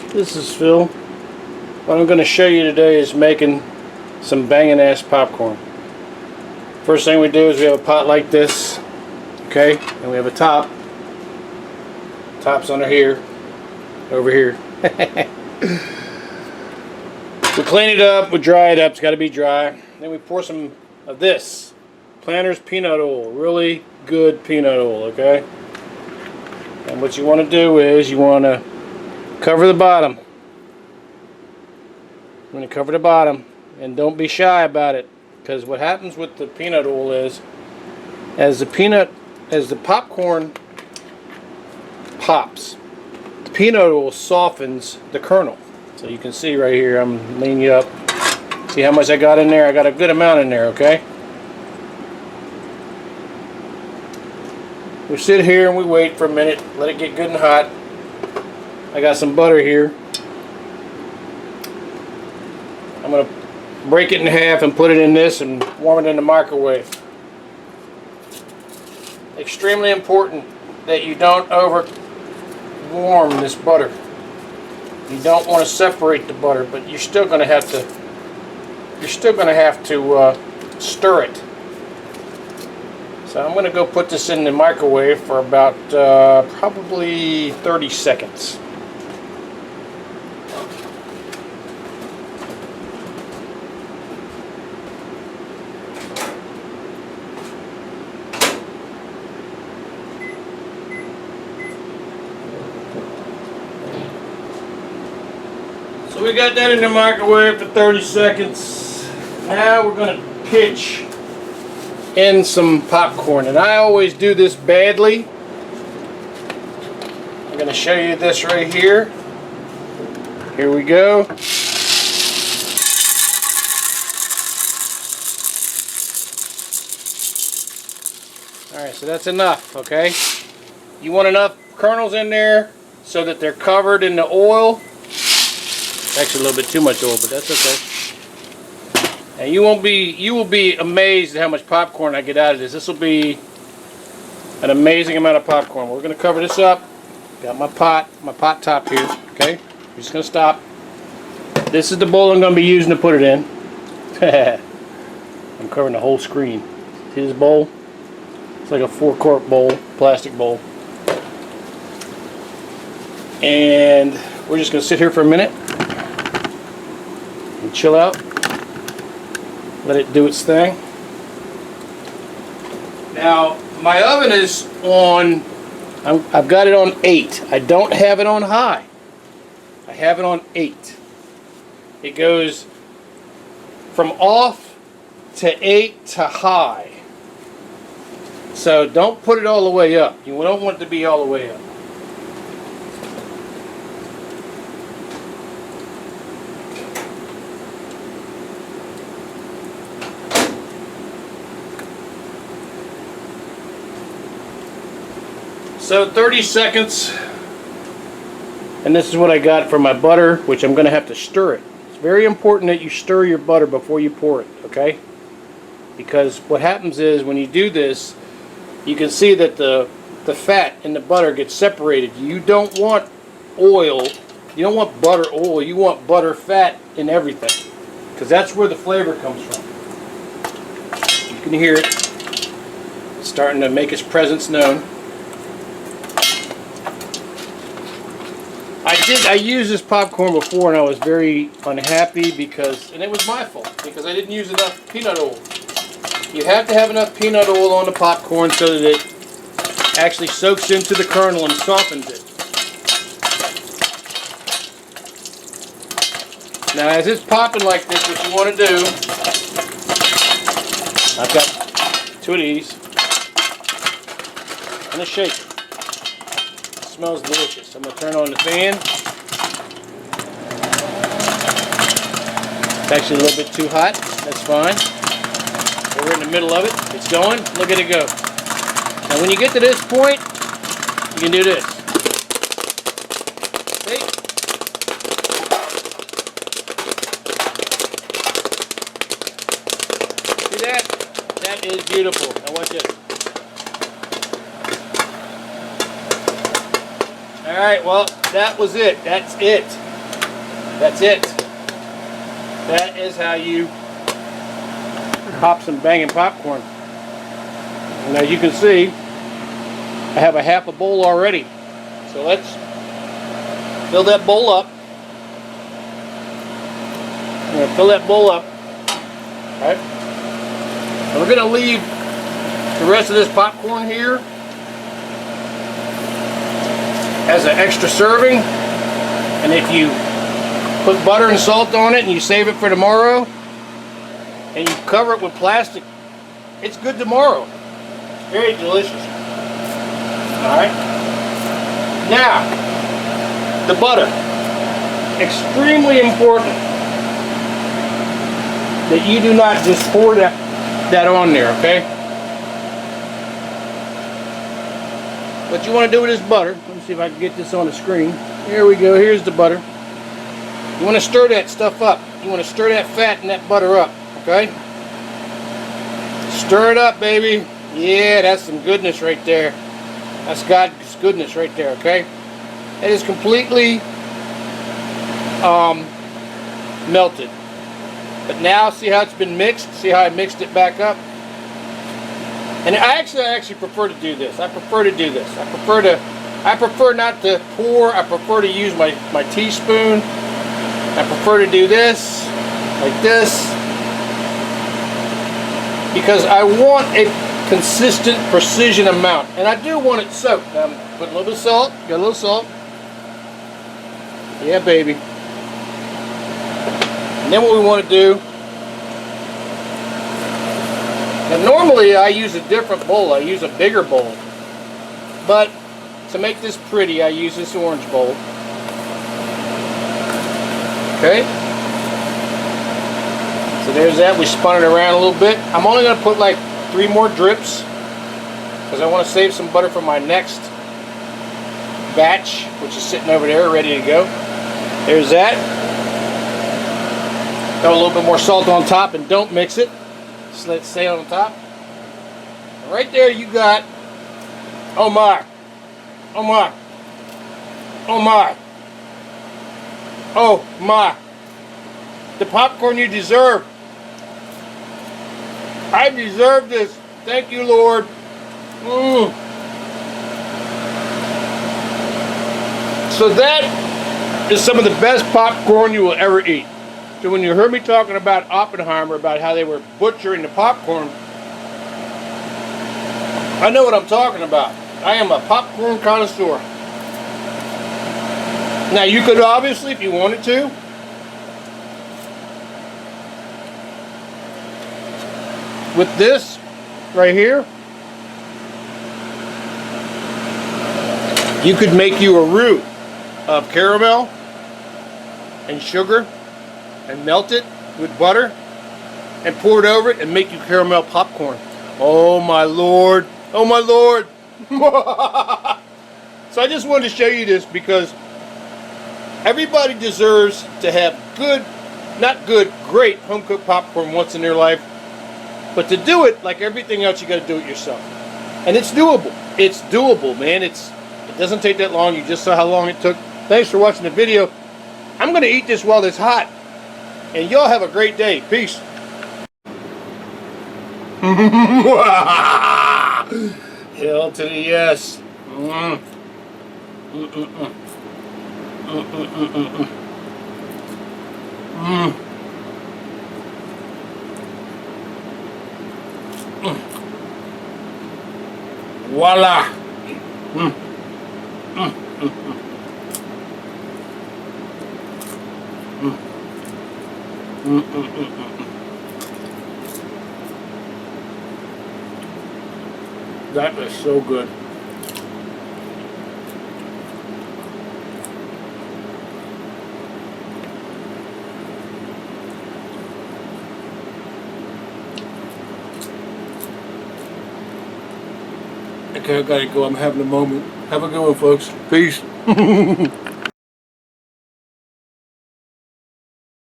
This is Phil. What I'm going to show you today is making some banging ass popcorn. First thing we do is we have a pot like this, okay, and we have a top. Top's under here, over here. We clean it up, we dry it up, it's got to be dry. Then we pour some of this Planters peanut oil, really good peanut oil, okay? And what you want to do is you want to cover the bottom. You want to cover the bottom, and don't be shy about it, because what happens with the peanut oil is, as the popcorn pops, the peanut oil softens the kernel. So you can see right here, I'm leaning you up. See how much I got in there? I got a good amount in there, okay? We sit here and we wait for a minute, let it get good and hot. I got some butter here. I'm going to break it in half and put it in this and warm it in the microwave. Extremely important that you don't over warm this butter. You don't want to separate the butter, but you're still going to have to stir it. So I'm going to go put this in the microwave for about probably 30 seconds. So we got that in the microwave for 30 seconds. Now we're going to pitch in some popcorn, and I always do this badly. I'm going to show you this right here. Here we go. Alright, so that's enough, okay? You want enough kernels in there so that they're covered in the oil. Actually a little bit too much oil, but that's okay. And you will be amazed at how much popcorn I get out of this. This will be an amazing amount of popcorn. We're going to cover this up. Got my pot top here. Okay, we're just going to stop. This is the bowl I'm going to be using to put it in. I'm covering the whole screen. See this bowl? It's like a 4-quart bowl, plastic bowl. And we're just going to sit here for a minute and chill out. Let it do its thing. Now my oven is on, I've got it on 8. I don't have it on high. I have it on 8. It goes from off to 8 to high. So don't put it all the way up. You don't want it to be all the way up. So 30 seconds, and this is what I got for my butter, which I'm going to have to stir it. It's very important that you stir your butter before you pour it, okay? Because what happens is when you do this, you can see that the fat in the butter gets separated. You don't want oil, you don't want butter oil, you want butter fat in everything. Because that's where the flavor comes from. You can hear it. It's starting to make its presence known. I used this popcorn before and I was very unhappy and it was my fault because I didn't use enough peanut oil. You have to have enough peanut oil on the popcorn so that it actually soaks into the kernel and softens it. Now as it's popping like this, what you want to do, I've got 2 of these, and a shaker. It smells delicious. I'm going to turn on the fan. It's actually a little bit too hot. That's fine. We're in the middle of it. It's going. Look at it go. Now when you get to this point, you can do this. See? See that? That is beautiful. Now watch this. Alright, well, that was it. That's it. That's it. That is how you pop some banging popcorn. And as you can see, I have a half a bowl already. So let's fill that bowl up. I'm going to fill that bowl up. Right? And we're going to leave the rest of this popcorn here as an extra serving. And if you put butter and salt on it and you save it for tomorrow and you cover it with plastic, it's good tomorrow. It's very delicious. Alright. Now, the butter. Extremely important that you do not just pour that on there, okay? What you want to do with this butter, let me see if I can get this on the screen. Here we go, here's the butter. You want to stir that stuff up. You want to stir that fat and that butter up, okay? Stir it up, baby. Yeah, that's some goodness right there. That's God's goodness right there, okay? It is completely melted. But now, see how it's been mixed? See how I mixed it back up? And I actually prefer to do this. I prefer to do this. I prefer not to pour. I prefer to use my teaspoon. I prefer to do this, like this, because I want a consistent precision amount. And I do want it soaked. Put a little bit of salt. Got a little salt. Yeah, baby. And then what we want to do, now normally I use a different bowl. I use a bigger bowl. But to make this pretty, I use this orange bowl. Okay? So there's that. We spun it around a little bit. I'm only going to put like 3 more drips because I want to save some butter for my next batch, which is sitting over there ready to go. There's that. Throw a little bit more salt on top and don't mix it. Just let it stay on top. And right there you got, oh my, oh my, oh my, oh my, the popcorn you deserve. I deserve this. Thank you, Lord. So that is some of the best popcorn you will ever eat. So when you heard me talking about Oppenheimer, about how they were butchering the popcorn, I know what I'm talking about. I am a popcorn connoisseur. Now you could obviously, if you wanted to, with this right here, you could make you a roux of caramel and sugar and melt it with butter and pour it over it and make you caramel popcorn. Oh my Lord. Oh my Lord. So I just wanted to show you this because everybody deserves to have good, not good, great home-cooked popcorn once in their life. But to do it, like everything else, you got to do it yourself. And it's doable. It's doable, man. It doesn't take that long. You just saw how long it took. Thanks for watching the video. I'm going to eat this while it's hot. And y'all have a great day. Peace. Hell to the yes. Voila. That is so good. Okay, I gotta go. I'm having a moment. Have a good one, folks. Peace.